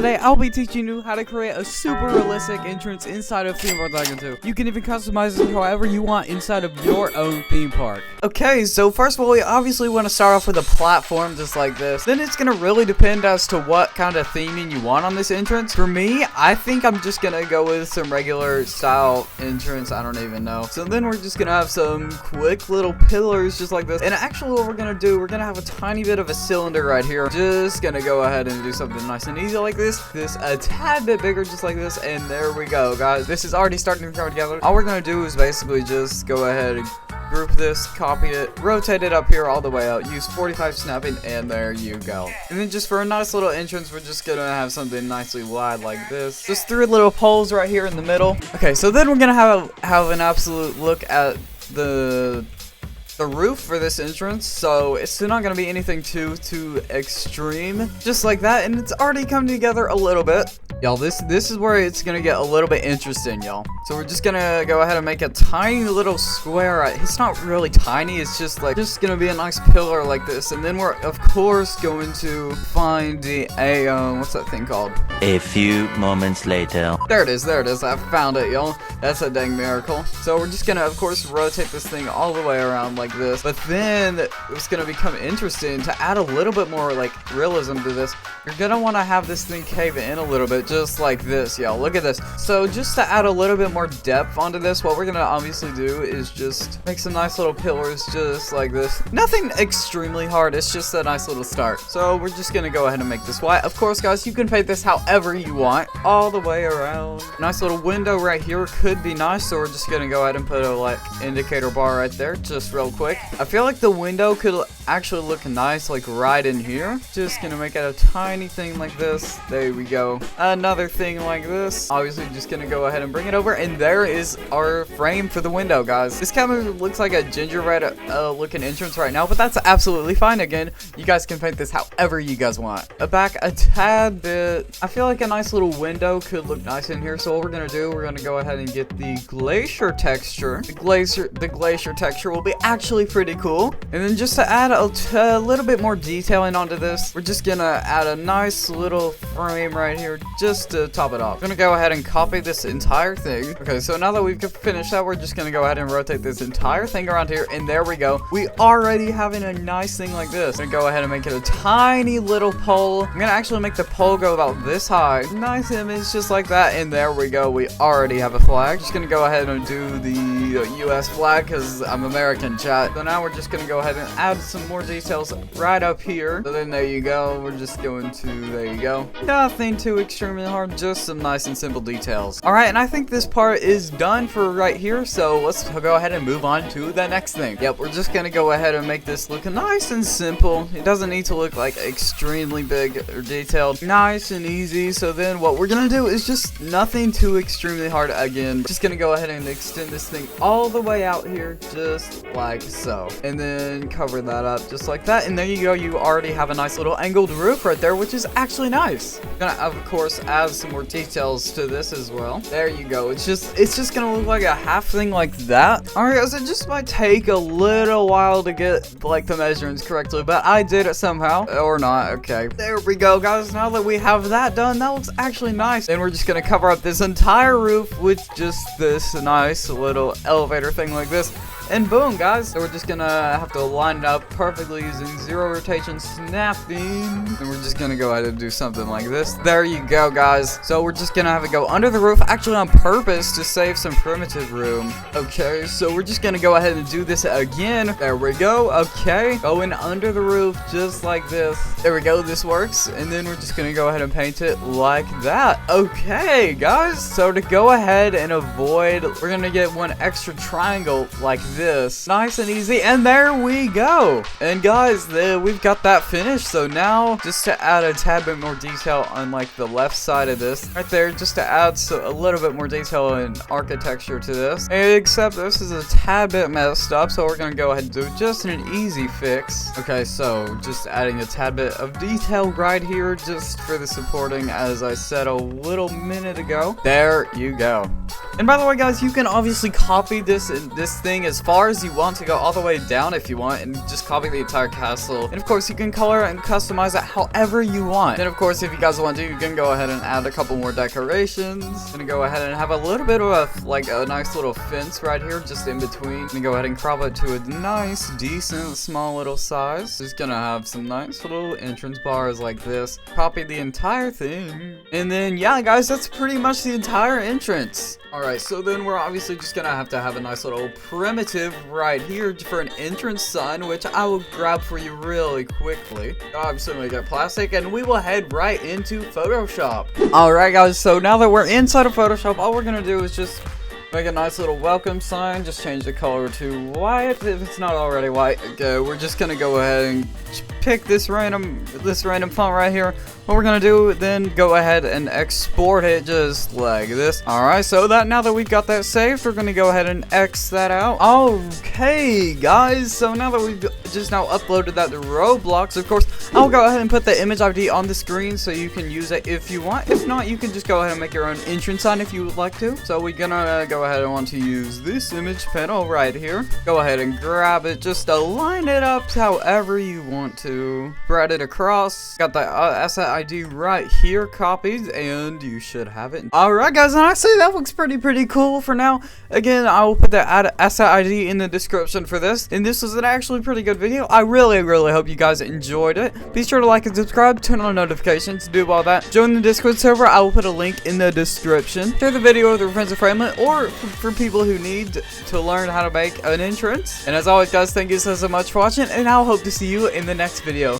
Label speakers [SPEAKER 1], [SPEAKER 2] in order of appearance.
[SPEAKER 1] today I'll be teaching you how to create a super realistic entrance inside of Theme Park Tycoon 2. You can even customize it however you want inside of your own theme park. Okay, so first of all, we obviously want to start off with a platform just like this. Then it's going to really depend as to what kind of theming you want on this entrance. For me, I think I'm just going to go with some regular style entrance. I don't even know. So then we're just going to have some quick little pillars just like this. And actually what we're going to do, we're going to have a tiny bit of a cylinder right here. Just going to go ahead and do something nice and easy like this a tad bit bigger just like this, and there we go, guys. This is already starting to come together. All we're gonna do is basically just go ahead and group this, copy it, rotate it up here all the way out, use 45 snapping, and there you go. And then just for a nice little entrance, we're just gonna have something nicely wide like this. Just 3 little poles right here in the middle. Okay, so then we're gonna have an absolute look at the roof for this entrance. So it's not gonna be anything too extreme, just like that, and it's already come together a little bit, y'all. This is where it's gonna get a little bit interesting, y'all. So we're just gonna go ahead and make a tiny little square. It's not really tiny, it's just gonna be a nice pillar like this, and then we're of course going to find the what's that thing called?
[SPEAKER 2] A few moments later.
[SPEAKER 1] There it is, I found it, y'all. That's a dang miracle. So we're just gonna of course rotate this thing all the way around like this, but then it's gonna become interesting to add a little bit more like realism to this. You're gonna want to have this thing cave in a little bit just like this, y'all. Look at this. So just to add a little bit more depth onto this, what we're gonna obviously do is just make some nice little pillars just like this. Nothing extremely hard, it's just a nice little start. So we're just gonna go ahead and make this white. Of course, guys, you can paint this however you want all the way around. Nice little window right here could be nice, so we're just gonna go ahead and put a like indicator bar right there just real quick. I feel like the window could actually look nice like right in here. Just gonna make it a tiny thing like this. There we go. Another thing like this. Obviously just gonna go ahead and bring it over, and there is our frame for the window, guys. This kind of looks like a gingerbread looking entrance right now, but that's absolutely fine. Again, you guys can paint this however you guys want. Back a tad bit. I feel like a nice little window could look nice in here, so what we're gonna do, we're gonna go ahead and get the glacier texture. The glacier texture will be actually pretty cool. And then just to add a little bit more detailing onto this, we're just gonna add a nice little frame right here just to top it off. I'm gonna go ahead and copy this entire thing. Okay, so now that we've finished that, we're just gonna go ahead and rotate this entire thing around here, and there we go. We already having a nice thing like this. I'm gonna go ahead and make it a tiny little pole. I'm gonna actually make the pole go about this high. Nice image just like that, and there we go. We already have a flag. Just gonna go ahead and do the US flag because I'm American, chat. So now we're just gonna go ahead and add some more details right up here. So then there you go. We're just going to, there you go. Nothing too extremely hard, just some nice and simple details. All right, and I think this part is done for right here. So let's go ahead and move on to the next thing. Yep, we're just gonna go ahead and make this look nice and simple. It doesn't need to look like extremely big or detailed. Nice and easy. So then what we're gonna do is just nothing too extremely hard. Again, just gonna go ahead and extend this thing all the way out here just like so, and then cover that up just like that, and there you go. You already have a nice little angled roof right there, which is actually nice. Gonna of course add some more details to this as well. There you go. It's just gonna look like a half thing like that. All right, guys, it just might take a little while to get like the measurements correctly, but I did it somehow, or not. Okay, there we go, guys. Now that we have that done, that looks actually nice. And we're just gonna cover up this entire roof with just this nice little elevator thing like this. And boom, guys. So we're just gonna have to line it up perfectly using 0 rotation snapping. And we're just gonna go ahead and do something like this. There you go, guys. So we're just gonna have it go under the roof, actually on purpose to save some primitive room. Okay, so we're just gonna go ahead and do this again. There we go. Okay, going under the roof just like this. There we go, this works. And then we're just gonna go ahead and paint it like that. Okay, guys. So to go ahead and avoid, we're gonna get one extra triangle like this. Nice and easy, and there we go. And guys, we've got that finished. So now just to add a tad bit more detail on like the left side of this right there, just to add a little bit more detail and architecture to this, except this is a tad bit messed up, so we're gonna go ahead and do just an easy fix. Okay, so just adding a tad bit of detail right here just for the supporting, as I said a little minute ago. There you go. And by the way, guys, you can obviously copy this thing as far as you want to go all the way down if you want, and just copy the entire castle. And of course, you can color and customize it however you want. Then of course, if you guys want to, you can go ahead and add a couple more decorations. Gonna go ahead and have a little bit of a nice little fence right here, just in between. Gonna go ahead and crop it to a nice, decent, small little size. Just gonna have some nice little entrance bars like this. Copy the entire thing. And then, yeah, guys, that's pretty much the entire entrance. Alright, so then we're obviously just gonna have to have a nice little primitive right here for an entrance sign, which I will grab for you really quickly. Obviously, we get plastic, and we will head right into Photoshop. Alright, guys, so now that we're inside of Photoshop, all we're gonna do is just make a nice little welcome sign. Just change the color to white if it's not already white. Okay, we're just gonna go ahead and pick this random font right here. What we're gonna do then, go ahead and export it just like this. Alright, so now that we've got that saved, we're gonna go ahead and X that out. Okay, guys, so now that we've just now uploaded that to Roblox, of course, I'll go ahead and put the image ID on the screen so you can use it if you want. If not, you can just go ahead and make your own entrance sign if you would like to. So we're gonna go ahead and want to use this image panel right here. Go ahead and grab it, just align it up however you want to. Spread it across. Got the asset ID right here copied, and you should have it. Alright, guys, and I say that looks pretty cool for now. Again, I will put the asset ID in the description for this, and this was an actually pretty good video. I really hope you guys enjoyed it. Be sure to like and subscribe, turn on notifications, do all that. Join the Discord server. I will put a link in the description. Share the video with your friends and family, or for people who need to learn how to make an entrance. And as always, guys, thank you so much for watching, and I'll hope to see you in the next video.